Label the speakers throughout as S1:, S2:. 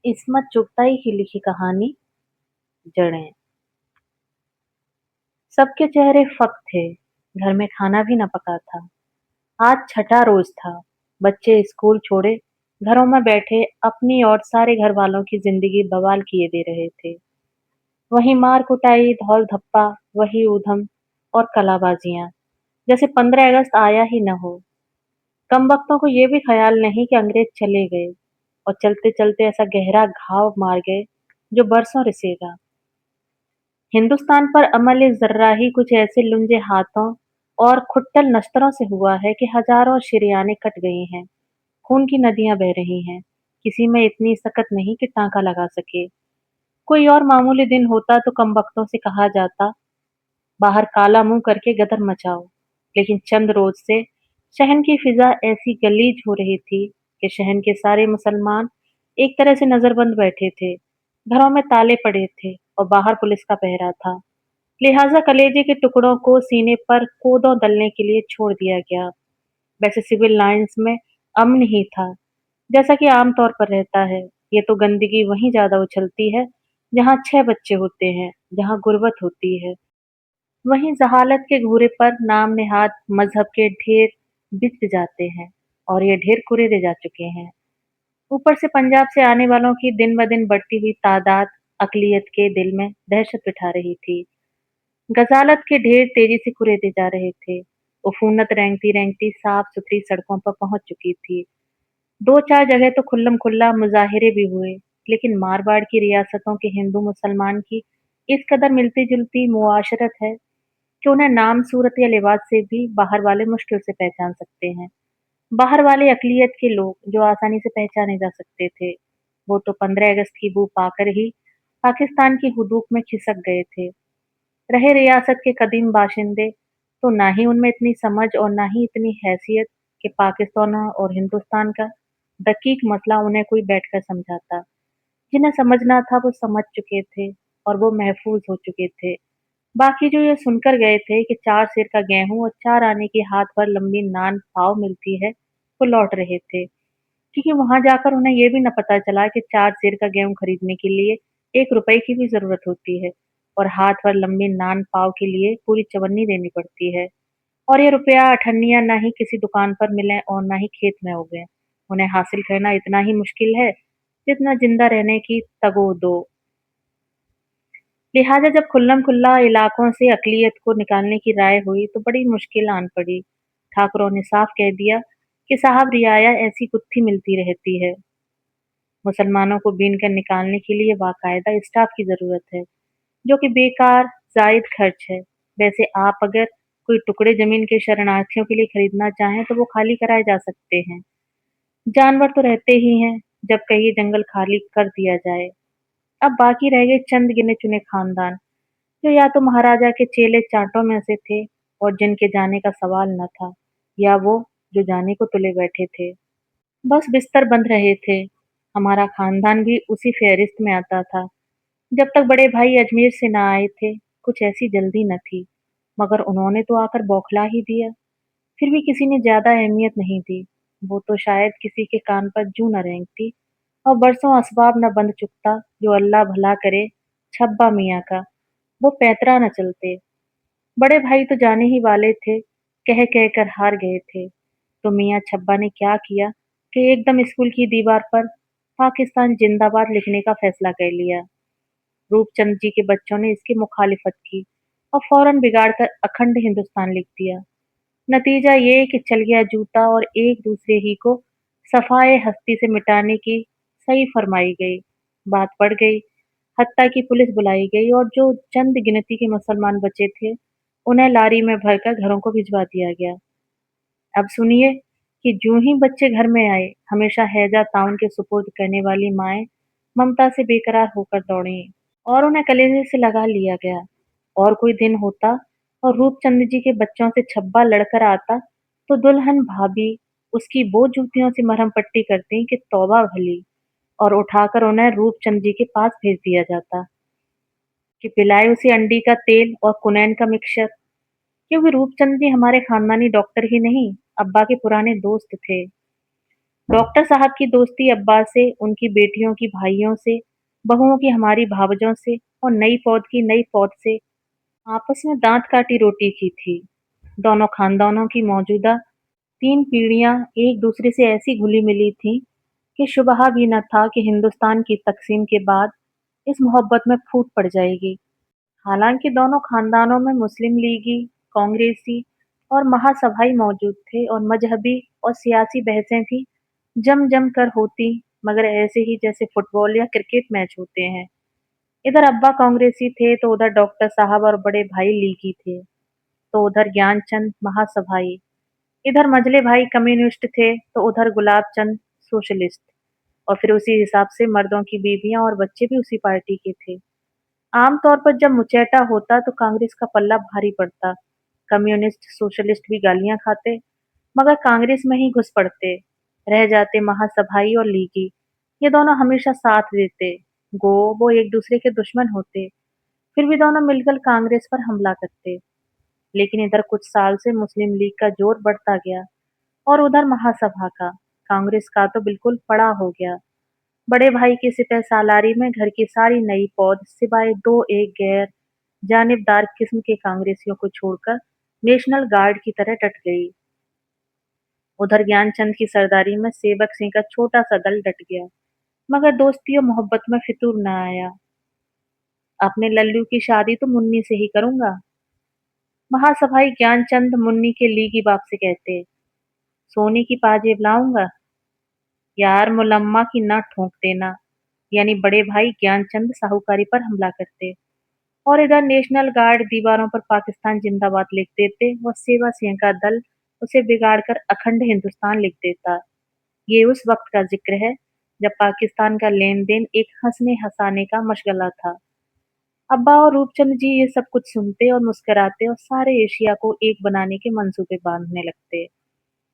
S1: इस्मत चुगताई की लिखी कहानी जड़ें। सबके चेहरे फक थे। घर में खाना भी न पका था। आज छठा रोज था। बच्चे स्कूल छोड़े घरों में बैठे अपनी और सारे घर वालों की जिंदगी बवाल किए दे रहे थे। वही मार कुटाई, धौल धप्पा, वही ऊधम और कलाबाजियां, जैसे 15 अगस्त आया ही न हो। कम वक्तों को ये भी ख्याल नहीं कि अंग्रेज चले गए और चलते चलते ऐसा गहरा घाव मार गए जो बरसों रिसेगा। हिंदुस्तान पर अमल ए ज़र्रा ही कुछ ऐसे लुंजे हाथों और खुट्टल नश्तरों से हुआ है कि हजारों शरेआनें कट गई हैं, खून की नदियां बह रही हैं। किसी में इतनी सकत नहीं कि टांका लगा सके। कोई और मामूली दिन होता तो कमबख्तों से कहा जाता, बाहर काला मुंह करके गदर मचाओ। लेकिन चंद रोज से शहन की फिजा ऐसी गलीज हो रही थी कि शहन के सारे मुसलमान एक तरह से नजरबंद बैठे थे। घरों में ताले पड़े थे और बाहर पुलिस का पहरा था। लिहाजा कलेजे के टुकड़ों को सीने पर कोदों दलने के लिए छोड़ दिया गया। वैसे सिविल लाइंस में अमन ही था, जैसा कि आम तौर पर रहता है। ये तो गंदगी वहीं ज्यादा उछलती है जहां 6 बच्चे होते हैं, जहां गुर्बत होती है। वहीं जहालत के घूरे पर नाम नेहाद मजहब के ढेर बिछ जाते हैं और ये ढेर कुरेदे जा चुके हैं। ऊपर से पंजाब से आने वालों की दिन ब दिन बढ़ती हुई तादाद अकलियत के दिल में दहशत बिठा रही थी। गजालत के ढेर तेजी से कुरेदे जा रहे थे। उफूनत रेंगती रेंगती साफ सुथरी सड़कों पर पहुंच चुकी थी। दो चार जगह तो खुल्लम खुल्ला मुजाहिरे भी हुए। लेकिन मारवाड़ की रियासतों के हिंदू मुसलमान की इस कदर मिलती जुलती मुआशरत है कि उन्हें नाम सूरत या लिबास से भी बाहर वाले मुश्किल से पहचान सकते हैं। बाहर वाले अकलियत के लोग जो आसानी से पहचाने जा सकते थे, वो तो 15 अगस्त की बू पाकर ही पाकिस्तान की हुदूद में खिसक गए थे। रहे रियासत के कदीम बाशिंदे, तो ना ही उनमें इतनी समझ और ना ही इतनी हैसियत कि पाकिस्तान और हिंदुस्तान का दकीक मसला उन्हें कोई बैठकर समझाता। जिन्हें समझना था वो समझ चुके थे और वो महफूज हो चुके थे। बाकी जो ये सुनकर गए थे कि 4 सेर का गेहूं और 4 आने की हाथ भर लंबी नान पाव मिलती है, वो लौट रहे थे। क्योंकि वहां जाकर उन्हें ये भी न पता चला कि 4 सेर का गेहूं खरीदने के लिए 1 रुपए की भी जरूरत होती है और हाथ भर लंबी नान पाव के लिए पूरी चवन्नी देनी पड़ती है। और ये रुपया अठन्नियां ना ही किसी दुकान पर मिले और ना ही खेत में उगे। उन्हें हासिल करना इतना ही मुश्किल है जितना जिंदा रहने की तगो दो। लिहाजा जब खुल्लम खुल्ला इलाकों से अकलियत को निकालने की राय हुई तो बड़ी मुश्किल आन पड़ी। ठाकुरों ने साफ कह दिया कि साहब रियाया ऐसी गुत्थी मिलती रहती है। मुसलमानों को बीन कर निकालने के लिए बाकायदा स्टाफ की जरूरत है, जो कि बेकार जायद खर्च है। वैसे आप अगर कोई टुकड़े जमीन के शरणार्थियों के लिए खरीदना चाहें तो वो खाली कराए जा सकते हैं। जानवर तो रहते ही हैं जब कहीं जंगल खाली कर दिया जाए। अब बाकी रह गए चंद गिने चुने खानदान, जो या तो महाराजा के चेले चाटों में से थे और जिनके जाने का सवाल न था, या वो जो जाने को तुले बैठे थे। बस बिस्तर बंध रहे थे। हमारा खानदान भी उसी फेहरिस्त में आता था। जब तक बड़े भाई अजमेर से ना आए थे, कुछ ऐसी जल्दी न थी, मगर उन्होंने तो आकर बौखला ही दिया। फिर भी किसी ने ज्यादा अहमियत नहीं दी। वो तो शायद किसी के कान पर जूं न रेंगती और बरसों असबाब न बंध चुकता जो अल्लाह भला करे छब्बा मियाँ का, वो पैतरा न चलते। बड़े भाई तो जाने ही वाले थे, कह कह कर हार गए थे। तो मियाँ छब्बा ने क्या किया कि एकदम स्कूल की दीवार पर पाकिस्तान जिंदाबाद लिखने का फैसला कर लिया। रूपचंद जी के बच्चों ने इसकी मुखालिफत की और फौरन बिगाड़कर अखंड हिंदुस्तान लिख दिया। नतीजा ये कि चल गया जूता और एक दूसरे ही को सफाए हस्ती से मिटाने की सही फरमाई गई। बात बढ़ गई, हत्ता की पुलिस बुलाई गई और जो चंद गिनती के मुसलमान बचे थे, उन्हें लारी में भरकर घरों को भिजवा दिया गया। अब सुनिए कि जो ही बच्चे घर में आए, हमेशा हैजा ताउन के सुपुर्द करने वाली माएं ममता से बेकरार होकर दौड़ी और उन्हें कलेजे से लगा लिया गया। और कोई दिन होता और रूपचंद जी के बच्चों से छब्बा लड़कर आता तो दुल्हन भाभी उसकी वो जूतियों से मरहम पट्टी करती कि तौबा भली, और उठाकर उन्हें रूपचंद जी के पास भेज दिया जाता कि पिलाए उसे अंडी का तेल और कुनैन का मिक्सचर। क्योंकि रूपचंद जी हमारे खानदानी डॉक्टर ही नहीं, अब्बा के पुराने दोस्त थे। डॉक्टर साहब की दोस्ती अब्बा से, उनकी बेटियों की भाइयों से, बहुओं की हमारी भावजों से और नई पौध की नई पौध से आपस में दांत काटी रोटी की थी। दोनों खानदानों की मौजूदा 3 पीढ़ियां एक दूसरे से ऐसी घुली-मिली थीं कि शुबहा भी न था कि हिंदुस्तान की तकसीम के बाद इस मोहब्बत में फूट पड़ जाएगी। हालांकि दोनों खानदानों में मुस्लिम लीगी, कांग्रेसी और महासभाई मौजूद थे और मजहबी और सियासी बहसें भी जम-जम कर होती, मगर ऐसे ही जैसे फुटबॉल या क्रिकेट मैच होते हैं। इधर अब्बा कांग्रेसी थे तो उधर डॉक्टर साहब और बड़े भाई लीगी थे, तो उधर ज्ञानचंद महासभाई, इधर मजले भाई कम्युनिस्ट थे तो उधर गुलाब चंद सोशलिस्ट, और फिर उसी हिसाब से मर्दों की बीवियां और बच्चे भी उसी पार्टी के थे। आम तौर पर जब मुचैटा होता तो कांग्रेस का पल्ला भारी पड़ता। कम्युनिस्ट सोशलिस्ट भी गालियां खाते, मगर कांग्रेस में ही घुस पड़ते। रह जाते महासभाई और लीगी, ये दोनों हमेशा साथ देते। गो वो एक दूसरे के दुश्मन होते, फिर भी दोनों मिलकर कांग्रेस पर हमला करते। लेकिन इधर कुछ साल से मुस्लिम लीग का जोर बढ़ता गया और उधर महासभा का, कांग्रेस का तो बिल्कुल पड़ा हो गया। बड़े भाई की सिपह सालारी में घर की सारी नई पौध सिवाय दो एक गैर जानिबदार किस्म के कांग्रेसियों को छोड़कर नेशनल गार्ड की तरह डट गई। उधर ज्ञानचंद की सरदारी में सेवक सिंह का छोटा सा दल डट गया, मगर दोस्ती और मोहब्बत में फितूर न आया। अपने लल्लू की शादी तो मुन्नी से ही करूंगा। महासभाई ज्ञानचंद मुन्नी के लीगी बाप से कहते, सोने की पाजेब लाऊंगा। यार मुलम्मा की ना ठोंक देना। यानी बड़े भाई ज्ञानचंद साहूकारी पर हमला करते और इधर नेशनल गार्ड दीवारों पर पाकिस्तान जिंदाबाद लिख देते और सेवा सिंह का दल उसे बिगाड़कर अखंड हिंदुस्तान लिख देता। ये उस वक्त का जिक्र है जब पाकिस्तान का लेन देन एक हंसने हंसाने का मशगला था। अब्बा और रूपचंद जी ये सब कुछ सुनते और मुस्कुराते और सारे एशिया को एक बनाने के मंसूबे बांधने लगते।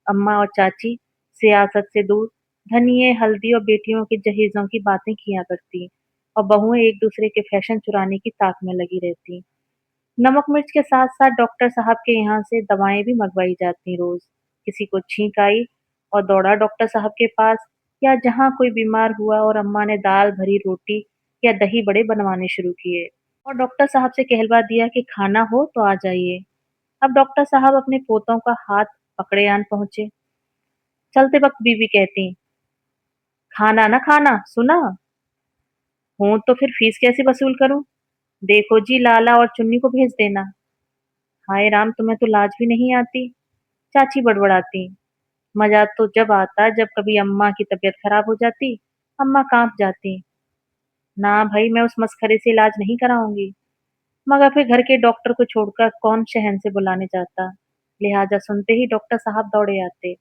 S1: अम्मा और चाची सियासत से दूर धनिये हल्दी और बेटियों के जहेजों की बातें किया करती और बहुएं एक दूसरे के फैशन चुराने की ताक में लगी रहती। नमक मिर्च के साथ साथ डॉक्टर साहब के यहाँ से दवाएं भी मंगवाई जाती रोज। किसी को छींक आई और दौड़ा डॉक्टर साहब के पास, या जहाँ कोई बीमार हुआ और अम्मा ने दाल भरी रोटी या दही बड़े बनवाने शुरू किए और डॉक्टर साहब से कहलवा दिया कि खाना हो तो आ जाइए। अब डॉक्टर साहब अपने पोतों का हाथ पकड़े आन पहुंचे। चलते वक्त बीवी कहती, खाना ना खाना सुना, हूं तो फिर फीस कैसे वसूल करूं। देखो जी लाला और चुन्नी को भेज देना। हाय राम तुम्हें तो लाज भी नहीं आती, चाची बड़बड़ाती। मजा तो जब आता जब कभी अम्मा की तबीयत खराब हो जाती, अम्मा कांप जाती। ना भाई मैं उस मसखरे से इलाज नहीं कराऊंगी, मगर फिर घर के डॉक्टर को छोड़कर कौन शहन से बुलाने जाता। लिहाजा सुनते ही डॉक्टर साहब दौड़े आते।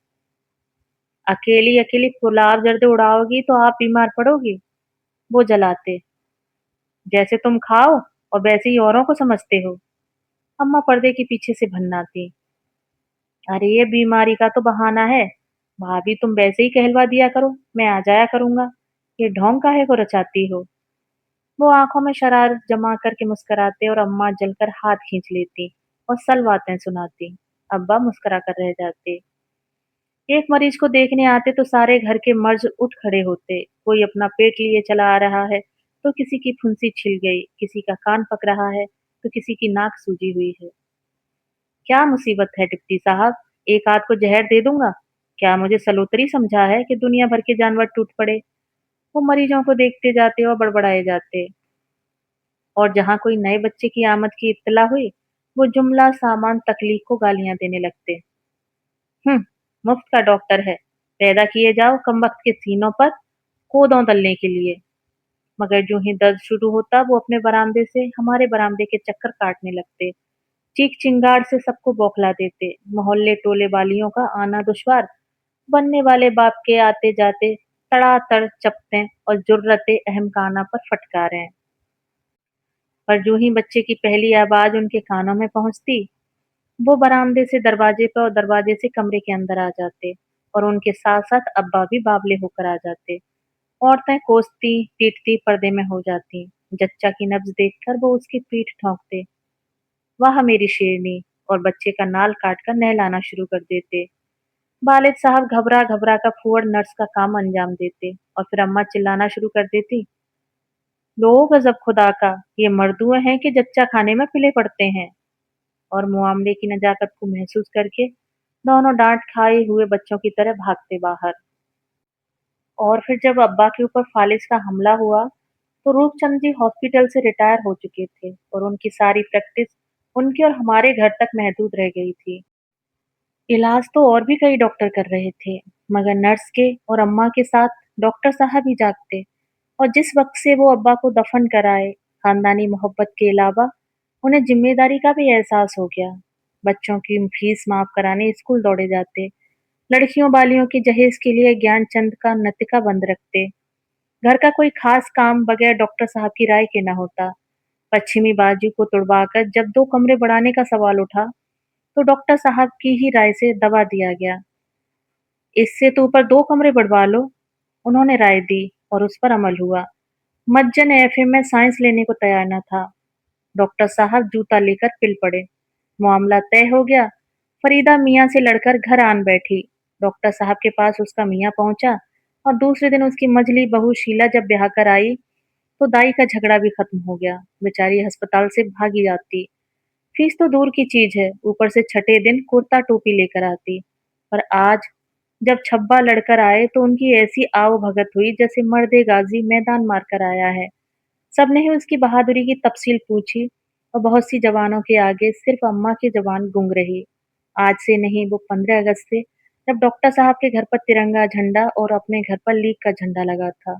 S1: अकेली अकेली गुलाब जर्दे उड़ाओगी तो आप बीमार पड़ोगी। वो जलाते, जैसे तुम खाओ और वैसे ही औरों को समझते हो। अम्मा पर्दे के पीछे से भन्नाती, अरे ये बीमारी का तो बहाना है, भाभी तुम वैसे ही कहलवा दिया करो, मैं आ जाया करूंगा। ये ढोंग काहे को रचाती हो। वो आंखों में शरारत जमा करके मुस्कुराते और अम्मा जलकर हाथ खींच लेती और सलवातें सुनाती। अब्बा मुस्कुरा कर रह जाते। एक मरीज को देखने आते तो सारे घर के मर्ज उठ खड़े होते। कोई अपना पेट लिए चला आ रहा है तो किसी की फुंसी छिल गई, किसी का कान पक रहा है तो किसी की नाक सूजी हुई है। क्या मुसीबत है डिप्टी साहब, एक आध को जहर दे दूंगा। क्या मुझे सलोतरी समझा है कि दुनिया भर के जानवर टूट पड़े। वो मरीजों को देखते जाते और बड़बड़ाए जाते, और जहां कोई नए बच्चे की आमद की इत्तला हुई, वो जुमला सामान तकलीफ को गालियां देने लगते। मुफ्त का डॉक्टर है, पैदा किए जाओ कमबख्त के सीनों पर कोदों दलने के लिए। मगर जो ही दर्द शुरू होता वो अपने बरामदे से हमारे बरामदे के चक्कर काटने लगते, चीख चिंगाड़ से सबको बौखला देते। मोहल्ले टोले वालियों का आना दुश्वार, बनने वाले बाप के आते जाते तड़ातड़ चपतें और जुर्रते अहमकाना पर फटकारें। पर जो ही बच्चे की पहली आवाज उनके कानों में पहुंचती, वो बरामदे से दरवाजे पर और दरवाजे से कमरे के अंदर आ जाते, और उनके साथ साथ अब्बा भी बावले होकर आ जाते। औरतें कोसती पीटती पर्दे में हो जाती। जच्चा की नब्ज देखकर वो उसकी पीठ ठोंकते, वाह मेरी शेरनी, और बच्चे का नाल काट कर नहलाना शुरू कर देते। वालिद साहब घबरा घबरा कर फूहड़ नर्स का काम अंजाम देते और फिर अम्मा चिल्लाना शुरू कर देती, लो गजब खुदा का, ये मर्दुए हैं कि जच्चा खाने में पिले पड़ते हैं। और मुआमले की नजाकत को महसूस करके दोनों डांट खाए हुए बच्चों की तरह भागते बाहर। और फिर जब अब्बा के ऊपर फालिज का हमला हुआ तो रूपचंद जी हॉस्पिटल से रिटायर हो चुके थे और उनकी सारी प्रैक्टिस उनके और हमारे घर तक महदूद रह गई थी। इलाज तो और भी कई डॉक्टर कर रहे थे, मगर नर्स के और अम्मा के साथ डॉक्टर साहब ही जागते। और जिस वक्त से वो अब्बा को दफन कराए, खानदानी मोहब्बत के अलावा उन्हें जिम्मेदारी का भी एहसास हो गया। बच्चों की फीस माफ कराने स्कूल दौड़े जाते, लड़कियों बालियों के जहेज के लिए ज्ञानचंद का नतिका बंद रखते। घर का कोई खास काम बगैर डॉक्टर साहब की राय के न होता। पश्चिमी बाजू को तुड़वाकर जब 2 कमरे बढ़ाने का सवाल उठा, तो डॉक्टर साहब की ही राय से दबा दिया गया। इससे तो ऊपर 2 कमरे बढ़वा लो, उन्होंने राय दी और उस पर अमल हुआ। मज्जन एफए में साइंस लेने को तैयार न था। डॉक्टर साहब जूता लेकर पिल पड़े। मामला तय हो गया। फरीदा मियाँ से लड़कर घर आन बैठी। डॉक्टर साहब के पास उसका मियाँ पहुंचा और दूसरे दिन उसकी मझली बहू शीला जब ब्याह कर आई, तो दाई का झगड़ा भी खत्म हो गया। बेचारी अस्पताल से भागी जाती। फीस तो दूर की चीज है, ऊपर से छठे दिन कुर्ता टोपी लेकर आती। पर आज जब छब्बा लड़कर आए तो उनकी ऐसी आव भगत हुई जैसे मर्दे गाजी मैदान मार कर आया है। सबने ही उसकी बहादुरी की तफसील पूछी और बहुत सी जवानों के आगे सिर्फ अम्मा की जबान गूंग रही। आज से नहीं, वो 15 अगस्त से, जब डॉक्टर साहब के घर पर तिरंगा झंडा और अपने घर पर लीग का झंडा लगा था,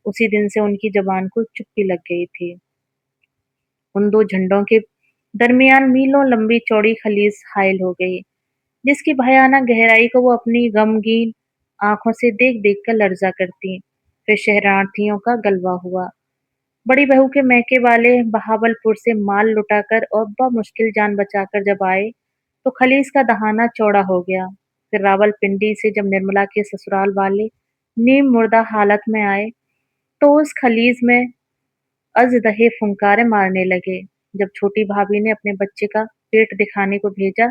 S1: उसी दिन से उनकी जबान को चुप्पी लग गई थी। उन दो झंडों के दरमियान मीलों लंबी चौड़ी खलीज हायल हो गई, जिसकी भयानक गहराई को वो अपनी गमगीन आंखों से देख देख कर लर्जा करती। फिर शरणार्थियों का गलबा हुआ। बड़ी बहू के मैके वाले बहावलपुर से माल लुटाकर और मुश्किल जान बचाकर जब आए, तो खलीज का दहाना चौड़ा हो गया। फिर रावलपिंडी से जब निर्मला के ससुराल वाले नीम मुर्दा हालत में आए, तो उस खलीज में अजदहे फुंकारे मारने लगे। जब छोटी भाभी ने अपने बच्चे का पेट दिखाने को भेजा,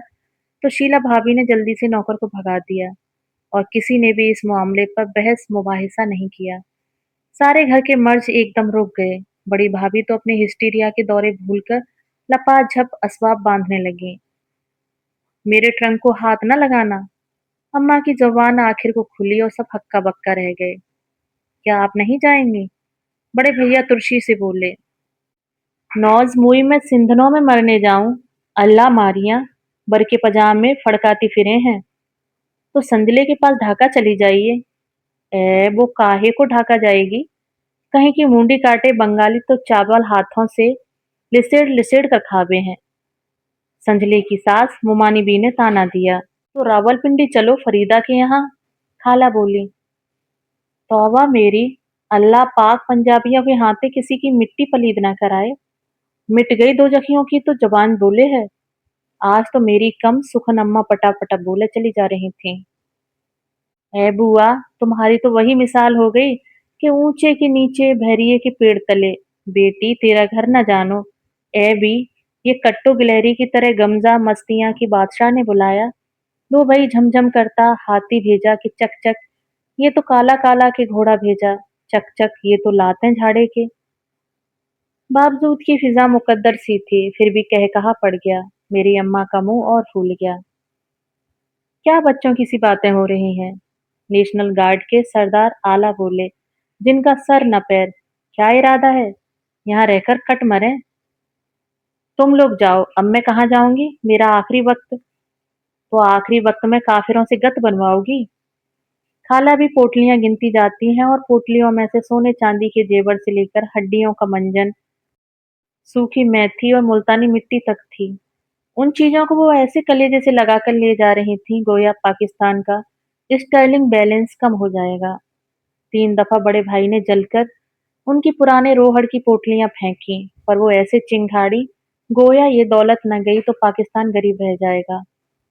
S1: तो शीला भाभी ने जल्दी से नौकर को भगा दिया और किसी ने भी इस मामले पर बहस मुबाहिसा नहीं किया। सारे घर के मर्ज एकदम रुक गए। बड़ी भाभी तो अपने हिस्टीरिया के दौरे भूलकर लपाझप असबाब बांधने लगी। मेरे ट्रंक को हाथ न लगाना। अम्मा की जुबान आखिर को खुली और सब हक्का बक्का रह गए। क्या आप नहीं जाएंगी? बड़े भैया तुर्शी से बोले। नौज मुई में सिंधनों में मरने जाऊं, अल्लाह मारियां बर के पजामे फड़काती फिरे हैं, तो संजले के पास ढाका चली जाइए। वो काहे को ढाका जाएगी? कहीं की मुंडी काटे बंगाली तो चावल हाथों से लिसेड़ लिसेड़ कर खावे हैं। संजले की सास मुमानी बी ने ताना दिया। तो रावलपिंडी चलो फरीदा के यहाँ। खाला बोली। तौबा मेरी, अल्लाह पाक पंजाबियों के हाथे किसी की मिट्टी पलीद ना कराए। मिट गई दो जखियों की तो जबान बोले है। आज तो मेरी कम सुखन अम्मा पटा-पटा बोले चली जा रही थीं। "ऐ बुआ, तुम्हारी तो वही मिसाल हो गई कि ऊंचे के नीचे बहरिये के पेड़ तले। बेटी तेरा घर न जानो। ऐ बी, ये कट्टो गिलहरी की तरह गमजा मस्तियां की बादशाह ने बुलाया। लो भाई झमझम करता हाथी भेजा कि चक चक, ये तो काला काला के घोड़ा भेजा। चक चक, ये तो लात हैं झाड़े के।" बावजूद की फिजा मुकद्दर सी थी, फिर भी कह कहा पड़ गया। मेरी अम्मा का मुंह और फूल गया। क्या बच्चों की सी बातें हो रही हैं? नेशनल गार्ड के सरदार आला बोले, जिनका सर न पैर। क्या इरादा है? यहाँ रहकर कट मरे। तुम लोग जाओ, अब मैं कहाँ जाऊंगी? मेरा आखिरी वक्त। तो आखिरी वक्त में काफिरों से गत बनवाओगी? खाला भी पोटलियां गिनती जाती हैं और पोटलियों में से सोने चांदी के जेवर से लेकर हड्डियों का मंजन, सूखी मेथी और मुल्तानी मिट्टी तक थी। उन चीजों को वो ऐसे कलेजे से लगाकर ले जा रही थीं गोया पाकिस्तान का स्टर्लिंग बैलेंस कम हो जाएगा। 3 दफा बड़े भाई ने जलकर उनकी पुराने रोहड़ की पोटलियां फेंकी, पर वो ऐसे चिंगाड़ी गोया ये दौलत न गई तो पाकिस्तान गरीब रह जाएगा।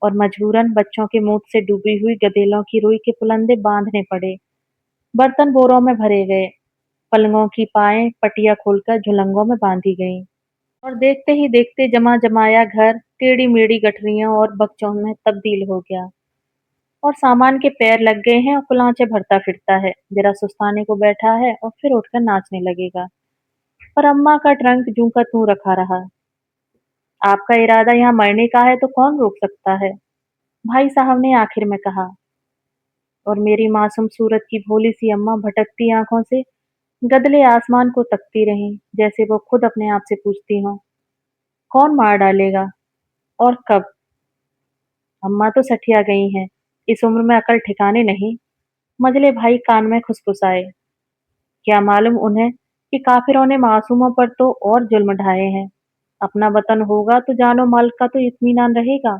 S1: और मजबूरन बच्चों के मुंह से डूबी हुई गदेलों की रुई के पुलंदे बांधने पड़े। बर्तन बोरों में भरे गए। पलंगों की पाएं पटिया खोलकर झुलंगों में बांधी गईं। और देखते ही देखते जमा जमाया घर टेढ़ी मेढ़ी गठरियों और बगचों में तब्दील हो गया। और सामान के पैर लग गए हैं और कुलांचे भरता फिरता है। जरा सुस्ताने को बैठा है और फिर उठकर नाचने लगेगा। पर अम्मा का ट्रंक जूं का त्यों रखा रहा। आपका इरादा यहाँ मरने का है तो कौन रोक सकता है? भाई साहब ने आखिर में कहा। और मेरी मासूम सूरत की भोली सी अम्मा भटकती आंखों से गदले आसमान को तकती रहीं, जैसे वो खुद अपने आप से पूछती हों, कौन मार डालेगा और कब? अम्मा तो सठिया गई हैं, इस उम्र में अकल ठिकाने नहीं। मझले भाई कान में खुसफुसाए। क्या मालूम उन्हें कि काफिरों ने मासूमों पर तो और जुल्म ढाए हैं। अपना वतन होगा तो जानो माल का तो इत्मीनान रहेगा।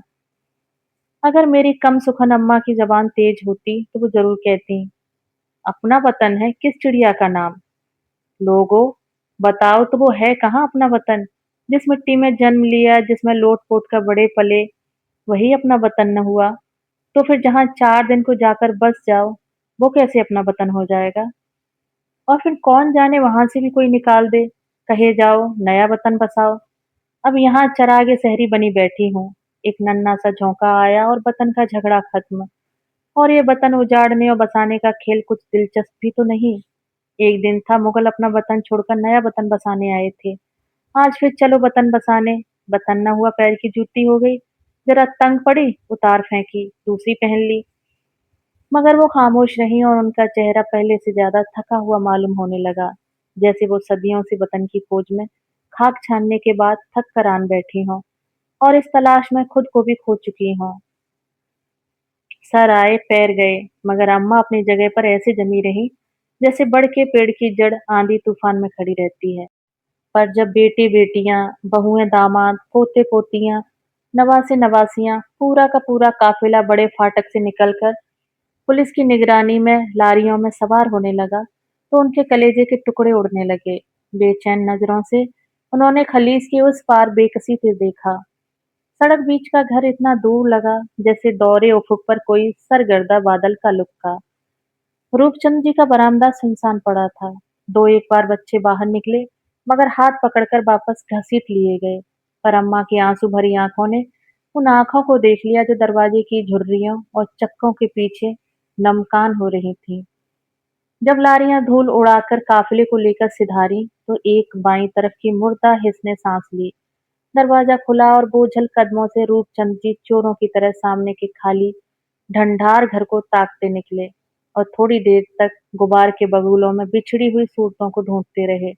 S1: अगर मेरी कम सुखन अम्मा की जबान तेज होती तो वो जरूर कहती, अपना वतन है किस चिड़िया का नाम। लोगों, बताओ तो वो है कहाँ अपना वतन? जिस मिट्टी में जन्म लिया, जिसमें लोट पोट कर बड़े पले, वही अपना वतन न हुआ। तो फिर जहाँ 4 दिन को जाकर बस जाओ, वो कैसे अपना वतन हो जाएगा? और फिर कौन जाने वहां से भी कोई निकाल दे, कहे जाओ नया वतन बसाओ। अब यहाँ चरागे सहरी बनी बैठी हूँ। एक नन्हा सा झोंका आया और वतन का झगड़ा खत्म। और ये वतन उजाड़ने और बसाने का खेल कुछ दिलचस्प भी तो नहीं। एक दिन था मुगल अपना वतन छोड़कर नया वतन बसाने आए थे। आज फिर चलो वतन बसाने। वतन न हुआ पैर की जूती हो गई। जरा तंग पड़ी, उतार फेंकी, दूसरी पहन ली। मगर वो खामोश रहीं और उनका चेहरा पहले से ज्यादा थका हुआ मालूम होने लगा, जैसे वो सदियों से वतन की खोज में खाक छानने के बाद थक कर आन बैठी हों और इस तलाश में खुद को भी खो चुकी हों। सर आए पैर गए, मगर अम्मा अपनी जगह पर ऐसे जमी रही जैसे बड़ के पेड़ की जड़ आंधी तूफान में खड़ी रहती है। पर जब बेटे बेटियां, बहुएं दामाद, पोते पोतियां, नवासे नवासियां, पूरा का पूरा काफिला बड़े फाटक से निकलकर पुलिस की निगरानी में लारियों में सवार होने लगा, तो उनके कलेजे के टुकड़े उड़ने लगे। बेचैन नजरों से उन्होंने खलीज के उस पार बेकसी से देखा। सड़क बीच का घर इतना दूर लगा जैसे दौरे उफुक पर कोई सरगर्दा बादल का लुक्का। रूपचंद जी का बरामदा सुनसान पड़ा था। दो एक बार बच्चे बाहर निकले, मगर हाथ पकड़कर वापस घसीट लिए गए। पर अम्मा की आंसू भरी आंखों ने उन आंखों को देख लिया जो दरवाजे की झुर्रियों और चक्कों के पीछे नमकान हो रही थी। जब लारियां धूल उड़ाकर काफिले को लेकर सिधारी, तो एक बाईं तरफ की मुर्दा हिस्स ने सांस ली। दरवाजा खुला और बोझल कदमों से रूपचंद जी चोरों की तरह सामने के खाली ढंढार घर को ताकते निकले और थोड़ी देर तक गुबार के बगुलों में बिछड़ी हुई सूरतों को ढूंढते रहे।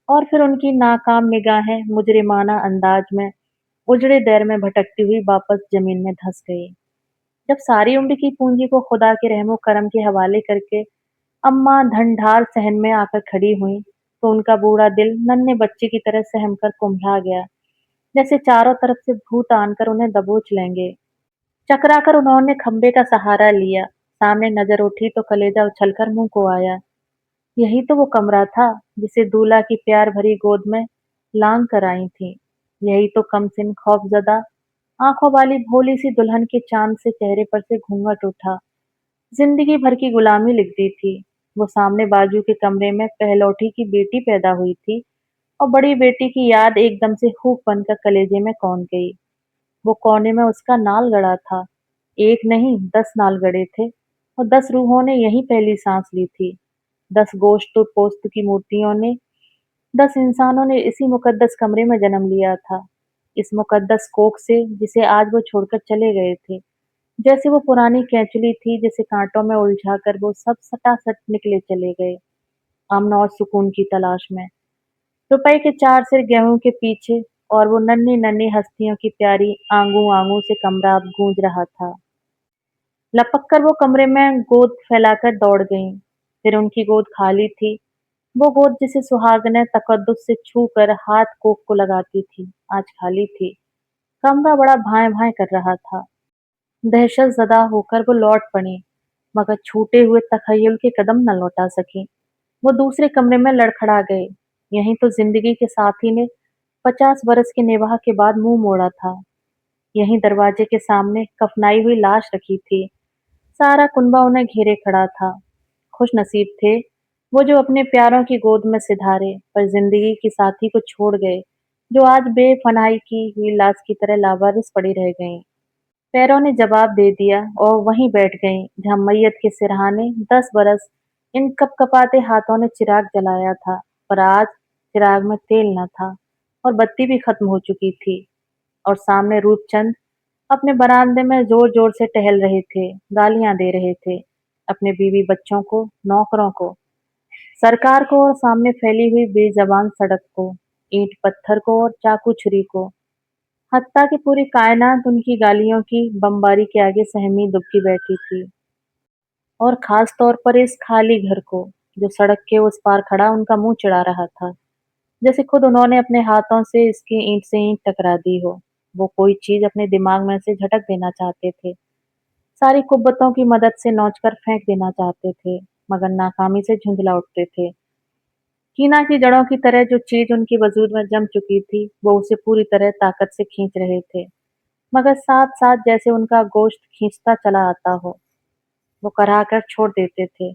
S1: और फिर उनकी नाकाम निगाहें मुजरिमाना अंदाज में उजड़े दैर में भटकती हुई वापस जमीन में धंस गई। जब सारी उम्र की पूंजी को खुदा के रहमो करम के हवाले करके अम्मा ढंढार सहन में आकर खड़ी हुई, तो उनका बूढ़ा दिल नन्हे बच्चे की तरह सहम कर कुम्भला गया, जैसे चारों तरफ से भूत आनकर उन्हें दबोच लेंगे। चकराकर उन्होंने खंबे का सहारा लिया। सामने नजर उठी तो कलेजा उछलकर मुंह को आया। यही तो वो कमरा था जिसे दूल्हा की प्यार भरी गोद में लांग कर आई थी। यही तो कमसिन खौफजदा आंखों वाली भोली सी दुल्हन के चांद से चेहरे पर से घूंघट उठा। जिंदगी भर की गुलामी लिख दी थी। वो सामने बाजू के कमरे में पहलौठी की बेटी पैदा हुई थी और बड़ी बेटी की याद एकदम से हुक बनकर कलेजे में कौंध गई। वो कोने में उसका नाल गड़ा था। एक नहीं 10 नाल गड़े थे और 10 रूहों ने यही पहली सांस ली थी। 10 गोश्त पोस्त की मूर्तियों ने, 10 इंसानों ने इसी मुकद्दस कमरे में जन्म लिया था। इस मुकद्दस कोख से जिसे आज वो छोड़कर चले गए थे। जैसे वो पुरानी केंचुली थी जिसे कांटों में उलझाकर वो सब सटासट निकले चले गए, अमन और सुकून की तलाश में। रुपए के 4 सिर गेहूं के पीछे, और वो नन्ही नन्ही हस्तियों की प्यारी आंगू आंगू से कमरा अब गूंज रहा था। लपक कर वो कमरे में गोद फैलाकर दौड़ गईं। फिर उनकी गोद खाली थी। वो गोद जिसे सुहागनें तकद्दुस से छू कर हाथ कोख को लगाती थी, आज खाली थी। कमरा बड़ा भाएं भाएं कर रहा था। दहशत ज़दा होकर वो लौट पड़ी, मगर छूटे हुए तख़य्युल के कदम न लौटा सकी। वो दूसरे कमरे में लड़खड़ा गए। यहीं तो जिंदगी के साथी ने 50 बरस के निवाह के बाद मुंह मोड़ा था। यहीं दरवाजे के सामने कफनाई हुई लाश रखी थी। सारा कुनबा उन्हें घेरे खड़ा था। खुश नसीब थे वो जो अपने प्यारों की गोद में सिधारे, पर जिंदगी की साथी को छोड़ गए, जो आज बेपनाही की हुई लाश की तरह लावारिस पड़ी रह गईं। पैरों ने जवाब दे दिया और वहीं बैठ गईं, जहाँ मैयत के सिरहाने 10 बरस इन कपकपाते हाथों ने चिराग जलाया था, पर आज चिराग में तेल न था और बत्ती भी खत्म हो चुकी थी। और सामने रूपचंद अपने बरामदे में जोर-जोर से टहल रहे थे, गालियां दे रहे थे, अपने बीवी बच्चों को, नौकरों को, सरकार को और सामने फैली हुई बेज़बान सड़क को, ईंट पत्थर को और चाकू छुरी को। हत्ता कि पूरी कायनात उनकी गालियों की बमबारी के आगे सहमी दुबकी बैठी थी। और खास तौर पर इस खाली घर को, जो सड़क के उस पार खड़ा उनका मुंह चिढ़ा रहा था, जैसे खुद उन्होंने अपने हाथों से इसकी ईंट से ईंट टकरा दी हो। वो कोई चीज अपने दिमाग में से झटक देना चाहते थे, सारी कुव्वतों की मदद से नोचकर फेंक देना चाहते थे, मगर नाकामी से झुंझला उठते थे। कीना की जड़ों की तरह जो चीज उनकी वजूद में जम चुकी थी, वो उसे पूरी तरह ताकत से खींच रहे थे, मगर साथ साथ जैसे उनका गोश्त खींचता चला आता हो, वो कराह कर छोड़ देते थे।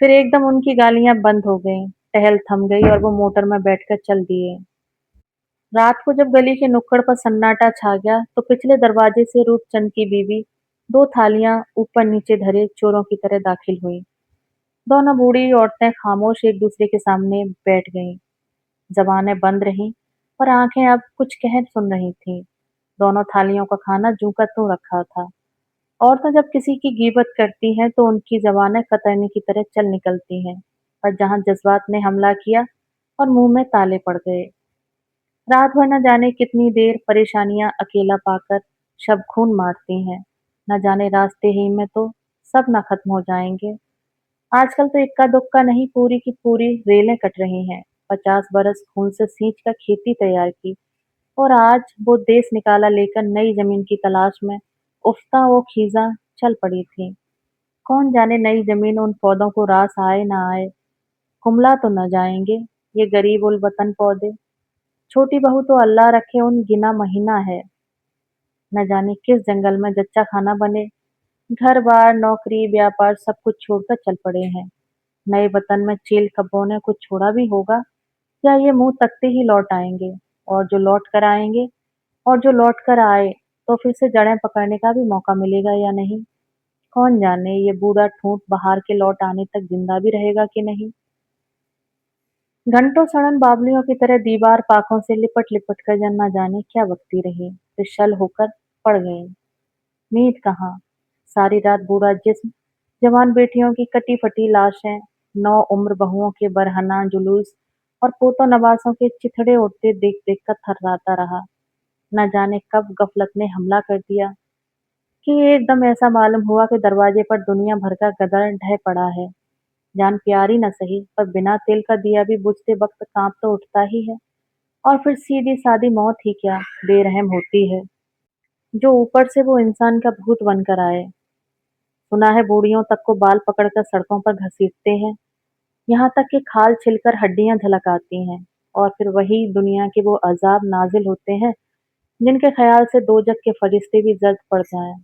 S1: फिर एकदम उनकी गालियां बंद हो गईं, टहल थम गई और वो मोटर में बैठकर चल दिए। रात को जब गली के नुक्कड़ पर सन्नाटा छा गया, तो पिछले दरवाजे से रूपचंद की बीवी 2 थालियां ऊपर नीचे धरे चोरों की तरह दाखिल हुई। दोनों बूढ़ी औरतें खामोश एक दूसरे के सामने बैठ गईं, जबानें बंद रहीं, पर आंखें अब कुछ कह सुन रही थीं। दोनों थालियों का खाना जूं का त्यों रखा था। औरतें जब किसी की गीबत करती हैं तो उनकी ज़बानें कतरनी की तरह चल निकलती हैं, पर जहाँ जज़्बात ने हमला किया और मुँह में ताले पड़ गए। रात भर न जाने कितनी देर परेशानियाँ अकेला पाकर शब खून मारती हैं, न जाने रास्ते ही में तो सब न खत्म हो जाएंगे। आजकल तो इक्का दुक्का नहीं, पूरी की पूरी रेलें कट रही हैं। 50 बरस खून से सींच कर खेती तैयार की और आज वो देश निकाला लेकर नई जमीन की तलाश में उफ्ता वो खीजा चल पड़ी थी। कौन जाने नई जमीन उन पौधों को रास आए न आए, कुम्हला तो न जाएंगे ये गरीब उल वतन पौधे। छोटी बहू तो अल्लाह रखे उन गिना महीना है, न जाने किस जंगल में जच्चा खाना बने। घर बार नौकरी व्यापार सब कुछ छोड़कर चल पड़े हैं। नए वतन में चील कब्बों ने कुछ छोड़ा भी होगा, या ये मुंह तकते ही लौट आएंगे। और जो लौट कर आएंगे और जो लौट कर आए, तो फिर से जड़ें पकड़ने का भी मौका मिलेगा या नहीं। कौन जाने ये बूढ़ा ठूंठ बाहर के लौट आने तक जिंदा भी रहेगा कि नहीं। घंटों सड़न बावलियों की तरह दीवार पाखों से लिपट लिपट कर जन न जाने क्या बकती रही, फिर शल होकर पड़ गई। नींद कहाँ। सारी रात बूढ़ा जिस्म, जवान बेटियों की कटी फटी लाशें, नौ उम्र बहुओं के बरहना जुलूस और पोतों नवासों के चिथड़े उड़ते देख देख कर थर्राता रहा। न जाने कब गफलत ने हमला कर दिया कि एकदम ऐसा मालूम हुआ कि दरवाजे पर दुनिया भर का गदर ढह पड़ा है। जान प्यारी न सही, पर बिना तेल का दिया भी बुझते वक्त कांप तो उठता ही है। और फिर सीधी सादी मौत ही क्या बेरहम होती है, जो ऊपर से वो इंसान का भूत बनकर आए। सुना है बूढ़ियों तक को बाल पकड़कर सड़कों पर घसीटते हैं, यहाँ तक कि खाल छिलकर हड्डियां झलक आती हैं। और फिर वही दुनिया के वो अजाब नाजिल होते हैं, जिनके ख्याल से दोजख के फरिश्ते भी जल्द पड़ जाएं।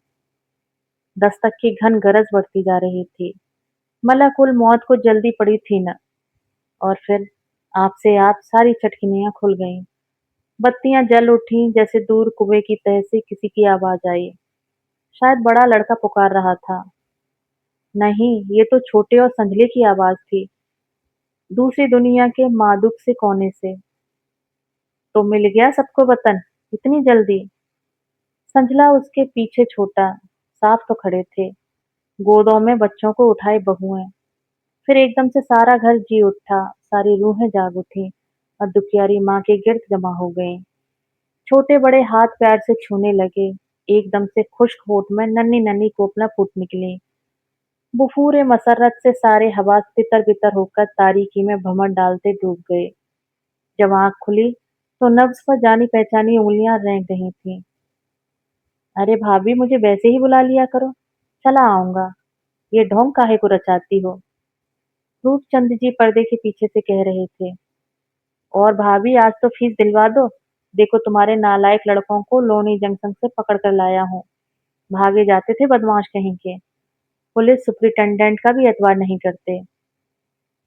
S1: दस्तक की घन गरज बढ़ती जा रही थी। मलकुल मौत को जल्दी पड़ी थी न। और फिर आप से आप सारी चटकिनियां खुल गईं। बत्तियां जल उठीं, जैसे दूर कुएं की तह से किसी की आवाज आई। शायद बड़ा लड़का पुकार रहा था। नहीं, ये तो छोटे और संजले की आवाज थी, दूसरी दुनिया के मादुक से कोने से। तो मिल गया सबको वतन इतनी जल्दी। संजला उसके पीछे छोटा साफ तो खड़े थे, गोदों में बच्चों को उठाए बहुएं। फिर एकदम से सारा घर जी उठा, सारी रूहें जाग उठी और दुखियारी माँ के गिर्द जमा हो गईं। छोटे बड़े हाथ पैर से छूने लगे। एकदम से खुश्क होठ में नन्ही नन्ही कोपला फूट निकली। बुफूरे मसरत से सारे हवास तितर बितर होकर तारीकी में भमर डालते डूब गए। जब आंख खुली तो नब्ज पर जानी पहचानी उंगलियां रेंग रही थीं। अरे भाभी, मुझे वैसे ही बुला लिया करो, चला आऊंगा। ये ढोंग काहे को रचाती हो। रूपचंद जी पर्दे के पीछे से कह रहे थे। और भाभी, आज तो फीस दिलवा दो। देखो तुम्हारे नालायक लड़कों को लोनी जंक्शन से पकड़ कर लाया हूँ। भागे जाते थे बदमाश कहीं के। पुलिस सुपरिटेंडेंट का भी एतबार नहीं करते।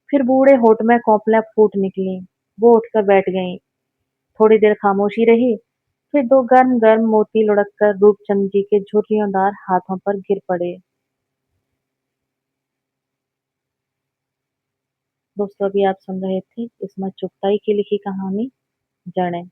S1: फिर बूढ़े होठ में कौपलें फूट निकली। वो उठकर बैठ गईं। थोड़ी देर खामोशी रही, फिर दो गर्म गर्म मोती लुढ़ककर रूपचंद जी के झुर्रियोंदार हाथों पर गिर पड़े। दोस्तों, अभी आप सुन रहे थे इसमें चुगताई की लिखी कहानी जड़ें।